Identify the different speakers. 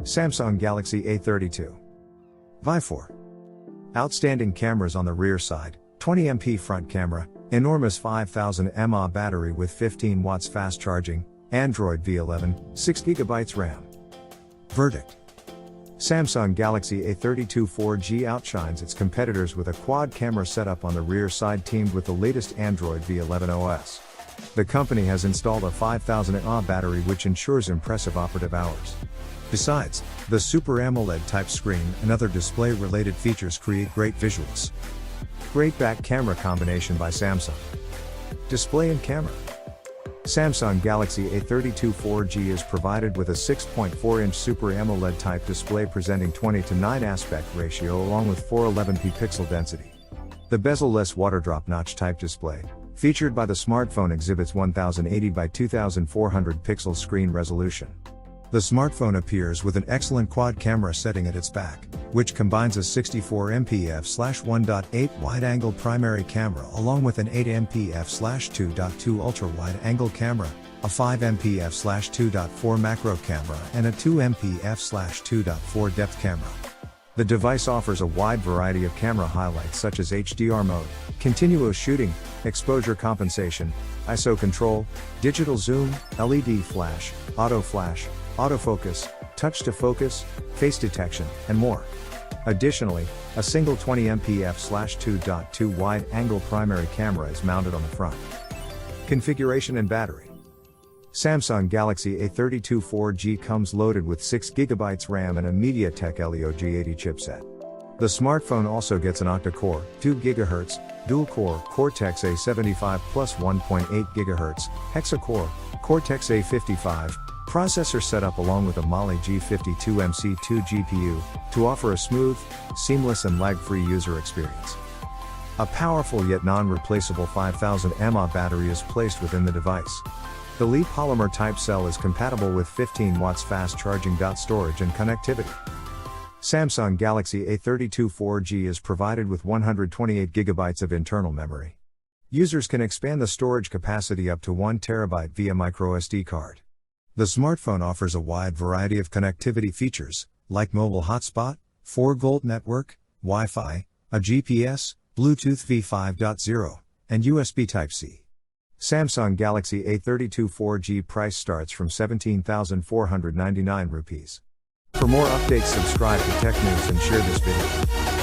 Speaker 1: Samsung Galaxy A32. Vi4. Outstanding cameras on the rear side, 20MP front camera, enormous 5000 mAh battery with 15 watts fast charging, Android V11, 6GB RAM. Verdict. Samsung Galaxy A32 4G outshines its competitors with a quad camera setup on the rear side teamed with the latest Android V11 OS. The company has installed a 5000 mAh battery which ensures impressive operative hours. Besides, the Super AMOLED type screen and other display-related features create great visuals. Great back camera combination by Samsung. Display and camera. Samsung Galaxy A32 4G is provided with a 6.4-inch Super AMOLED type display presenting 20:9 aspect ratio along with 411p pixel density. The bezel-less water-drop notch type display, featured by the smartphone, exhibits 1080 by 2400 pixel screen resolution. The smartphone appears with an excellent quad camera setting at its back, which combines a 64MP f/1.8 wide-angle primary camera along with an 8MP f/2.2 ultra-wide-angle camera, a 5MP f/2.4 macro camera and a 2MP f/2.4 depth camera. The device offers a wide variety of camera highlights such as HDR mode, continuous shooting, exposure compensation, ISO control, digital zoom, LED flash, auto flash, autofocus, touch to focus, face detection, and more. Additionally, a single 20MP f/2.2 wide-angle primary camera is mounted on the front. Configuration and battery. Samsung Galaxy A32 4G comes loaded with 6GB RAM and a MediaTek Helio G80 chipset. The smartphone also gets an octa-core, 2GHz, dual-core Cortex A75 plus 1.8 GHz, hexa-core, Cortex A55, processor setup along with a Mali G52MC2 GPU, to offer a smooth, seamless and lag-free user experience. A powerful yet non-replaceable 5000 mAh battery is placed within the device. The Li polymer type cell is compatible with 15 watts fast charging. Storage and connectivity. Samsung Galaxy A32 4G is provided with 128GB of internal memory. Users can expand the storage capacity up to 1TB via microSD card. The smartphone offers a wide variety of connectivity features, like mobile hotspot, 4G network, Wi-Fi, a GPS, Bluetooth V5.0, and USB Type-C. Samsung Galaxy A32 4G price starts from 17,499 rupees. For more updates, subscribe to Tech News and share this video.